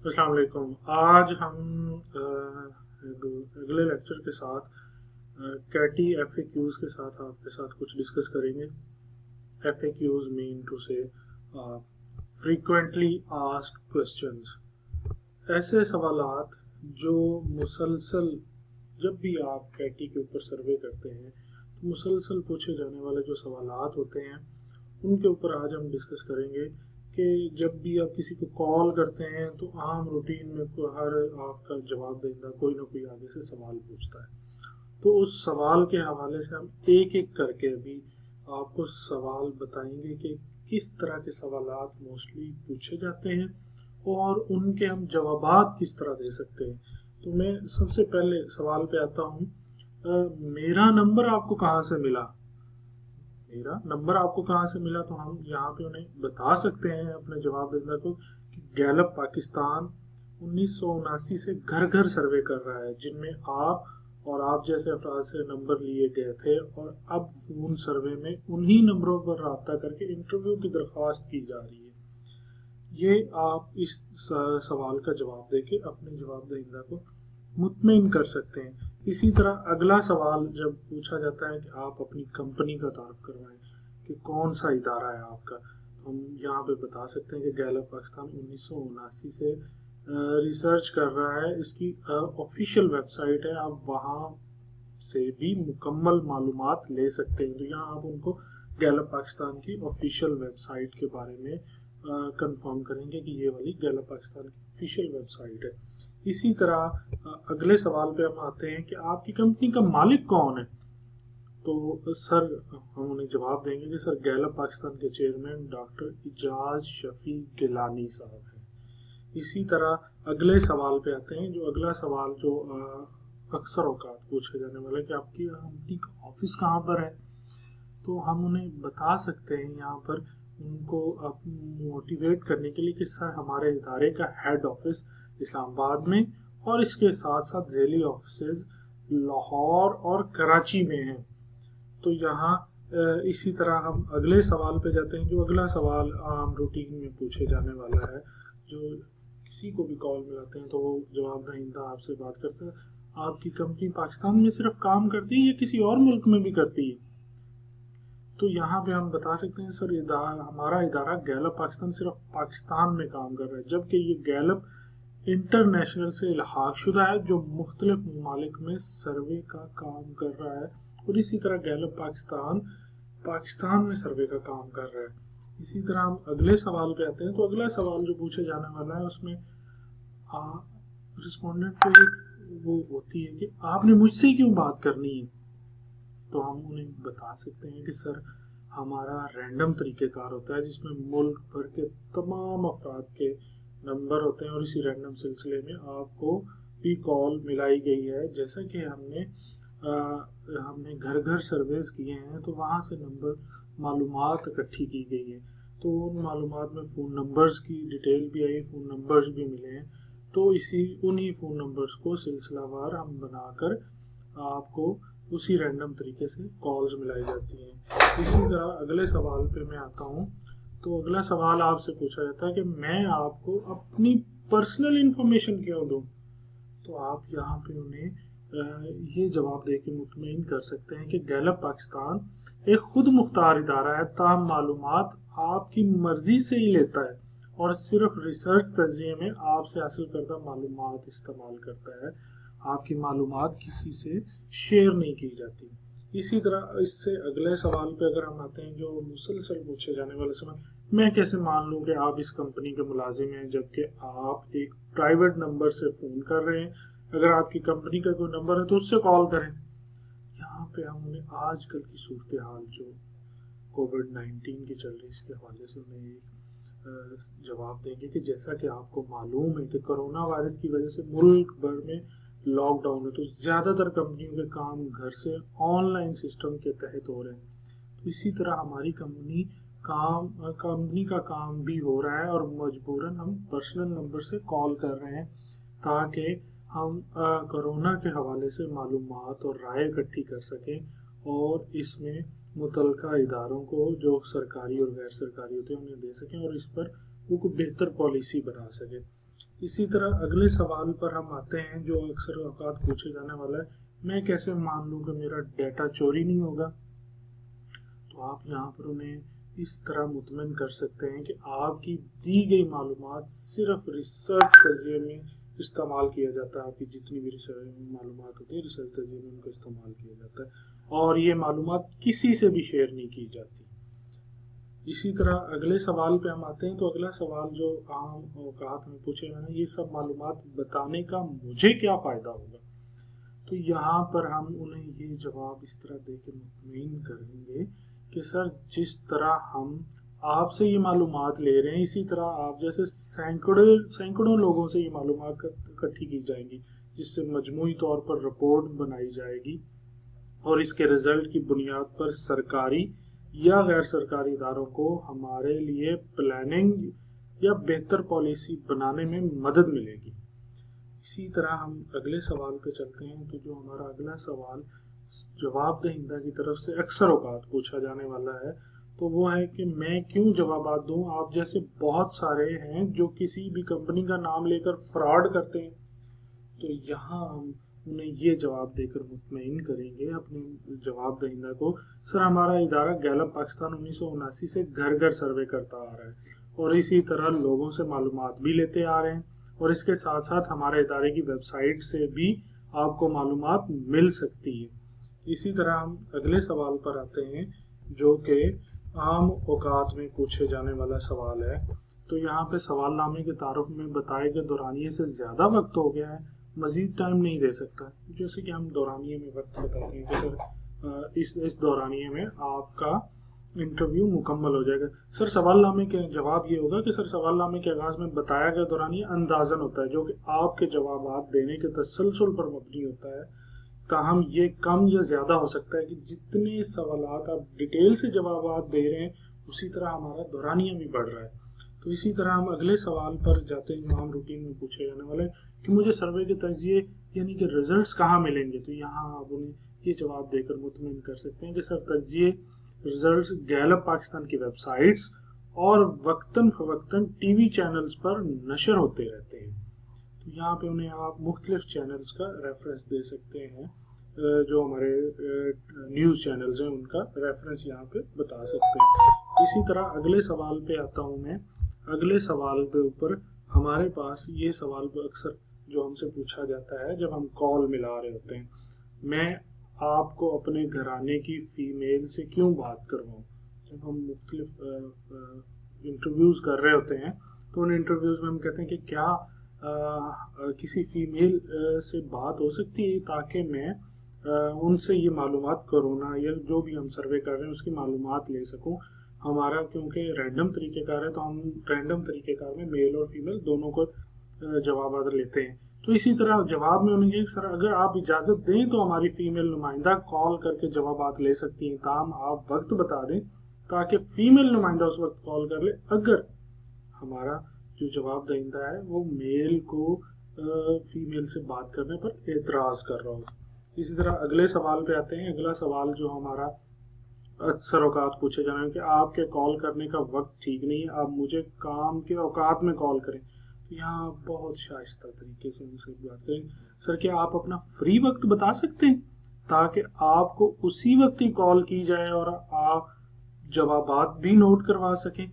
अस्सलाम वालेकुम। आज हम अगले लेक्चर के साथ कैटी एफएक्यूज के साथ आपके साथ कुछ डिस्कस करेंगे। एफएक्यूज मीन टू से फ्रीक्वेंटली आस्क्ड क्वेश्चंस, ऐसे सवालात जो मुसलसल जब भी आप कैटी के ऊपर सर्वे करते हैं तो मुसलसल पूछे जाने वाले जो सवालात होते हैं उनके ऊपर आज हम डिस्कस करेंगे कि जब भी आप किसी को कॉल करते हैं तो आम रूटीन में हर आपका जवाब देना कोई ना कोई आगे से सवाल पूछता है। तो उस सवाल के हवाले से हम एक एक करके अभी आपको सवाल बताएंगे कि किस तरह के सवालात मोस्टली पूछे जाते हैं और उनके हम जवाबात किस तरह दे सकते हैं। तो मैं सबसे पहले सवाल पे आता हूँ। मेरा नंबर आपको कहाँ से मिला? मेरा नंबर आपको कहाँ से मिला? तो हम यहाँ पे उन्हें बता सकते हैं अपने जवाबदेता को कि गैलप पाकिस्तान 1979 से घर घर सर्वे कर रहा है, जिनमें आप जैसे अफराद से नंबर लिए गए थे और अब उन सर्वे में उन्हीं नंबरों पर राब्ता करके इंटरव्यू की दरख्वास्त की जा रही है। ये आप इस सवाल का जवाब देके अपने जवाबदेही को मुतमईन कर सकते हैं। इसी तरह अगला सवाल जब पूछा जाता है कि आप अपनी कंपनी का तारुफ करवाएं कि कौन सा इदारा है आपका, हम यहाँ पे बता सकते हैं कि गैलप पाकिस्तान 1979 से रिसर्च कर रहा है। इसकी ऑफिशियल वेबसाइट है, आप वहाँ से भी मुकम्मल मालूमात ले सकते हैं। तो यहाँ आप उनको गैलप पाकिस्तान की ऑफिशियल वेबसाइट के बारे में कंफर्म करेंगे कि ये वाली गैलप पाकिस्तान की ऑफिशियल वेबसाइट है। इसी तरह अगले सवाल पे हम आते हैं कि आपकी कंपनी का मालिक कौन है। तो सर हम उन्हें जवाब देंगे कि सर गैलप पाकिस्तान के चेयरमैन डॉक्टर इजाज शफी गिलानी साहब हैं। इसी तरह अगले सवाल पे आते हैं। जो अगला सवाल जो अक्सर औकात पूछे जाने वाला है कि आपकी कंपनी का ऑफिस कहाँ पर है। तो हम उन्हें बता सकते हैं यहाँ पर उनको मोटिवेट करने के लिए कि सर हमारे इदारे का हेड ऑफिस इस्लामाबाद में और इसके साथ साथ झेली ऑफिस लाहौर और कराची में हैं। तो यहाँ इसी तरह हम अगले सवाल पे जाते हैं। जो अगला सवाल आम रूटीन में पूछे जाने वाला है, जो किसी को भी कॉल मिलाते हैं तो वो जवाब दहिंदा आपसे बात करता है, आपकी कंपनी पाकिस्तान में सिर्फ काम करती है या किसी और मुल्क में भी करती है। तो यहाँ पे हम बता सकते हैं सर हमारा इदारा गैलप पाकिस्तान सिर्फ पाकिस्तान में काम कर रहा है, जबकि ये गैलप इंटरनेशनल से इल्हाक शुदा है जो मुख्तलिफ ममालिक में सर्वे का काम कर रहा है। और इसी तरह गैलप पाकिस्तान पाकिस्तान में सर्वे का काम कर रहा है। इसी तरह हम अगले सवाल पे आते हैं। तो अगला सवाल जो पूछे जाने वाला है उसमें रिस्पोंडेंट को एक वो होती है कि आपने मुझसे क्यों बात करनी है। तो हम उन्हें बता सकते हैं कि सर हमारा रैंडम तरीक़ेकार होता है जिसमें मुल्क भर के तमाम अफराद के नंबर होते हैं और इसी रैंडम सिलसिले में आपको भी कॉल मिलाई गई है। जैसा कि हमने घर घर सर्वेज किए हैं तो वहाँ से नंबर मालूमात इकट्ठी की गई है। तो उन मालूमात में फ़ोन नंबर्स की डिटेल भी आई, फ़ोन नंबर्स भी मिले हैं। तो उन्हीं फ़ोन नंबर्स को सिलसिलावार हम बनाकर आपको उसी रैंडम तरीके से कॉल्स मिलाई जाती हैं। इसी तरह अगले सवाल पे मैं आता हूँ। तो अगला सवाल आपसे पूछा जाता है कि मैं आपको अपनी पर्सनल इंफॉर्मेशन क्यों दूं। तो आप यहाँ पे उन्हें ये जवाब दे के मुतमईन कर सकते हैं कि गैलप पाकिस्तान एक खुद मुख्तार इदारा है, ताम मालूमात आपकी मर्जी से ही लेता है और सिर्फ रिसर्च तजरिए में आपसे हासिल करदा मालूमात इस्तेमाल करता है। आपकी मालूमात किसी से शेयर नहीं की जाती। इसी तरह इससे अगले सवाल पे अगर हम आते हैं जो मुसलसल पूछे जाने वाले सवाल, मैं कैसे मान लूँ कि आप इस कंपनी के मुलाजिम हैं जबकि आप एक प्राइवेट नंबर से फ़ोन कर रहे हैं। अगर आपकी कंपनी का कोई नंबर है तो उससे कॉल करें। यहाँ पे हम उन्हें आजकल की सूरत हाल जो कोविड-19 की चल रही इसके हवाले से उन्हें जवाब देंगे कि जैसा कि आपको मालूम है कि कोरोना वायरस की वजह से मुल्क भर में लॉकडाउन है, तो ज़्यादातर कंपनियों के काम घर से ऑनलाइन सिस्टम के तहत हो रहे हैं। तो इसी तरह हमारी कंपनी का काम भी हो रहा है और मजबूरन हम पर्सनल नंबर से कॉल कर रहे हैं ताकि हम कोरोना के हवाले से मालूमात और राय इकट्ठी कर सकें और इसमें मुतलका इदारों को जो सरकारी और गैर सरकारी होते हैं उन्हें दे सकें और इस पर वो बेहतर पॉलिसी बना सकें। इसी तरह अगले सवाल पर हम आते हैं जो अक्सर औकात पूछे जाने वाला है, मैं कैसे मान लूं कि मेरा डेटा चोरी नहीं होगा। तो आप यहाँ पर उन्हें इस तरह मुतमईन कर सकते हैं कि आपकी दी गई मालूमात सिर्फ रिसर्च तजिए में इस्तेमाल किया जाता है। आपकी जितनी भी मालूमात होती है रिसर्च तजिए में उनका इस्तेमाल किया जाता है और ये मालूमात किसी से भी शेयर नहीं की जाती। इसी तरह अगले सवाल पे हम आते हैं। तो अगला सवाल जो आम औकात में पूछे गए, ये सब मालूमात बताने का मुझे क्या फ़ायदा होगा। तो यहाँ पर हम उन्हें ये जवाब इस तरह दे के मुतमईन करेंगे कि सर जिस तरह हम आपसे ये मालूमात ले रहे हैं, इसी तरह आप जैसे सैकड़ों लोगों से ये मालूमात इकट्ठी की जाएंगी, जिससे मजमूई तौर पर रिपोर्ट बनाई जाएगी और इसके रिजल्ट की बुनियाद पर सरकारी या गैर सरकारी इदारों को हमारे लिए प्लानिंग या बेहतर पॉलिसी बनाने में मदद मिलेगी। इसी तरह हम अगले सवाल पे चलते हैं। तो जो हमारा अगला सवाल जवाब दहिंदा की तरफ से अक्सर औकात पूछा जाने वाला है, तो वो है कि मैं क्यों जवाब दूं। आप जैसे बहुत सारे हैं जो किसी भी कंपनी का नाम लेकर फ्रॉड करते हैं। तो यहाँ हम उन्हें ये जवाब देकर मुतमईन करेंगे अपने जवाब दहिंदा को, सर हमारा इदारा गैलप पाकिस्तान 1979 से घर घर सर्वे करता आ रहा है और इसी तरह लोगों से मालूमात भी लेते आ रहे हैं और इसके साथ साथ हमारे इदारे की वेबसाइट से भी आपको मालूमात मिल सकती है। इसी तरह हम अगले सवाल पर आते हैं जो कि आम औकात में पूछे जाने वाला सवाल है। तो यहाँ पे सवालनामे के तारुफ में बताए गए दौरानिये से ज़्यादा वक्त हो गया है, मजीद टाइम नहीं दे सकता। जैसे कि हम दौरानिये में वक्त बताते हैं कि सर इस दौरानिये में आपका इंटरव्यू मुकम्मल हो जाएगा। सर सवालनामे के जवाब ये होगा कि सर सवालनामे के आगाज में बताया गया दौरानिया अंदाजन होता है, जो कि आपके जवाब देने के तसलसल पर मबनी होता है। ताहम ये कम या ज़्यादा हो सकता है कि जितने सवालात आप डिटेल से जवाब दे रहे हैं उसी तरह हमारा दौरानिया भी बढ़ रहा है। तो इसी तरह हम अगले सवाल पर जाते हैं जो हम रूटीन में पूछे जाने वाले कि मुझे सर्वे के तजिए यानी कि रिजल्ट्स कहाँ मिलेंगे। तो यहाँ आप उन्हें ये जवाब देकर मुतमईन कर सकते हैं कि सर तजिए रिजल्ट्स गैलप पाकिस्तान की वेबसाइट्स और वक्तन फवक्तन टीवी चैनल्स पर नशर होते रहते हैं। तो यहाँ पे उन्हें आप मुख्तलिफ चैनल्स का रेफरेंस दे सकते हैं, जो हमारे न्यूज़ चैनल्स हैं उनका रेफरेंस यहाँ पे बता सकते हैं। इसी तरह अगले सवाल पे आता हूँ मैं। अगले सवाल के ऊपर हमारे पास ये सवाल अक्सर जो हमसे पूछा जाता है जब हम कॉल मिला रहे होते हैं, मैं आपको अपने घराने की फीमेल से क्यों बात करवाऊँ। जब हम मुख्तलिफ इंटरव्यूज़ कर रहे होते हैं तो उन इंटरव्यूज़ में हम कहते हैं कि क्या किसी फीमेल से बात हो सकती है ताकि मैं उनसे ये मालूमात कोरोना या जो भी हम सर्वे कर रहे हैं उसकी मालूमात ले सकूं। हमारा क्योंकि रैंडम तरीक़ेकार है तो हम रैंडम तरीक़ेकार में मेल और फीमेल दोनों को जवाब लेते हैं। तो इसी तरह जवाब में उन्हें सर अगर आप इजाज़त दें तो हमारी फीमेल नुमाइंदा कॉल करके जवाब ले सकती हैं, ताहम आप वक्त बता दें ताकि फीमेल नुमाइंदा उस वक्त कॉल कर ले अगर हमारा जो जवाब दहिंदा है वो मेल को फीमेल से बात करने पर एतराज़ कर रहा हो। इसी तरह अगले सवाल पे आते हैं। अगला सवाल जो हमारा अक्सर औकात पूछे जाने हैं कि आपके कॉल करने का वक्त ठीक नहीं है, आप मुझे काम के औकात में कॉल करें। तो यहाँ बहुत शाइस्ता तरीके से उनसे बात करें, सर क्या आप अपना फ्री वक्त बता सकते हैं ताकि आपको उसी वक्त ही कॉल की जाए और आप जवाबात भी नोट करवा सकें।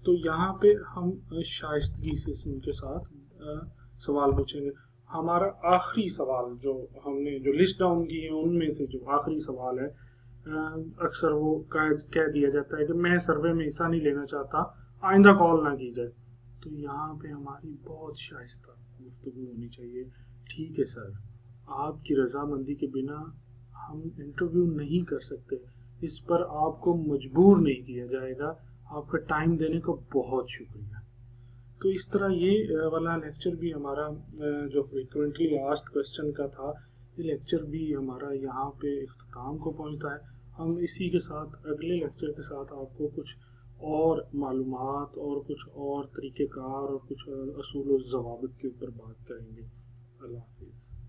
तो यहाँ पे हम शाइस्तगी से उनके साथ सवाल पूछेंगे। हमारा आखिरी सवाल जो हमने जो लिस्ट डाउन की है उनमें से जो आखिरी सवाल है, अक्सर वो कह दिया जाता है कि मैं सर्वे में हिस्सा नहीं लेना चाहता, आइंदा कॉल ना की जाए। तो यहाँ पे हमारी बहुत शाइस्ता गुफ्तगू होनी चाहिए। ठीक है सर, आपकी रजामंदी के बिना हम इंटरव्यू नहीं कर सकते, इस पर आपको मजबूर नहीं किया जाएगा, आपका टाइम देने का बहुत शुक्रिया। तो इस तरह ये वाला लेक्चर भी हमारा जो फ्रीक्वेंटली आस्क्ड क्वेश्चन का था, ये लेक्चर भी हमारा यहाँ पे इख्तिताम को पहुँचता है। हम इसी के साथ अगले लेक्चर के साथ आपको कुछ और मालूमात और कुछ और तरीक़ेकार और कुछ असूल और ज़वाबित के ऊपर बात करेंगे। अल्लाह हाफ़िज़।